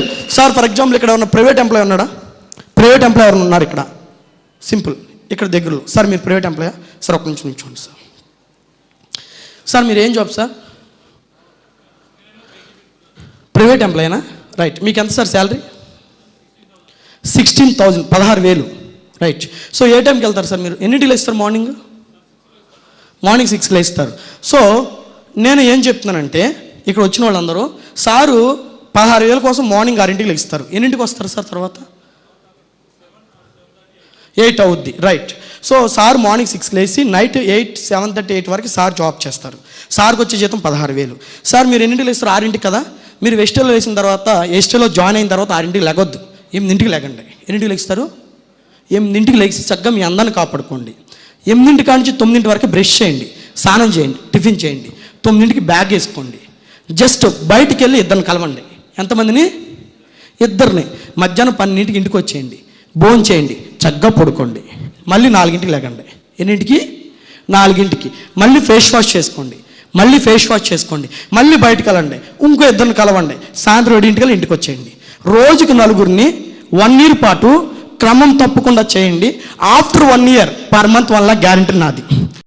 లేదు sir. For example ఇక్కడ ఉన్న ప్రైవేట్ ఎంప్లాయీ ఉన్నాడా? ప్రైవేట్ ఎంప్లాయీ ఎవరు ఉన్నారు ఇక్కడ? సింపుల్, ఇక్కడ దగ్గరలో. సార్ మీరు ప్రైవేట్ ఎంప్లాయా? సార్ ఒక్క నిమిషం నిల్చోండి సార్. సార్ మీరు ఏం జాబ్ సార్? ప్రైవేట్ ఎంప్లాయీనా? రైట్. మీకు ఎంత సార్ శాలరీ? 16,000, 16,000. రైట్. సో ఏ టైంకి వెళ్తారు సార్ మీరు? ఎన్నింటికి లేస్తారు? మార్నింగ్ 6కి లేస్తారు. సో నేను ఏం చెప్తున్నానంటే ఇక్కడ వచ్చిన వాళ్ళందరూ సారు 16,000 కోసం మార్నింగ్ 6ంటికి లేస్తారు. ఎన్నింటికి వస్తారు సార్? తర్వాత 8 అవుద్ది. రైట్. సో సార్ మార్నింగ్ 6కి లేచి నైట్ 7:30, 8 వరకు సార్ జాబ్ చేస్తారు. సార్కి వచ్చే జీతం 16,000. సార్ మీరు ఎన్నింటికి లేస్తారు? 6ంటికి కదా. మీరు ఎస్టేలో వేసిన తర్వాత, ఎస్టేలో జాయిన్ అయిన తర్వాత 6ంటికి లెగొద్దు. 8ంటికి లేకండి. ఎన్నింటికి లేస్తారు? 8ంటికి లేచి చక్కగా మీ అందాన్ని కాపాడుకోండి. 8 నుంచి 9 వరకు బ్రష్ చేయండి, స్నానం చేయండి, టిఫిన్ చేయండి. 9కి బ్యాగ్ వేసుకోండి. జస్ట్ బయటికి వెళ్ళి ఇద్దరిని కలవండి. ఎంతమందిని? ఇద్దరిని. మధ్యాహ్నం 12కి ఇంటికి వచ్చేయండి, భోజనం చేయండి, చక్కగా పడుకోండి. మళ్ళీ 4ంటికి లేకండి. ఎన్నింటికి? 4ంటికి. మళ్ళీ ఫేస్ వాష్ చేసుకోండి, మళ్ళీ బయటకు వెళ్ళండి, ఇంకో ఇద్దరిని కలవండి. సాయంత్రం 7ంటికి ఇంటికి వచ్చేయండి. రోజుకి 4గురిని 1 year పాటు క్రమం తప్పకుండా చేయండి. After 1 year per month 1 lakh guarantee నాది.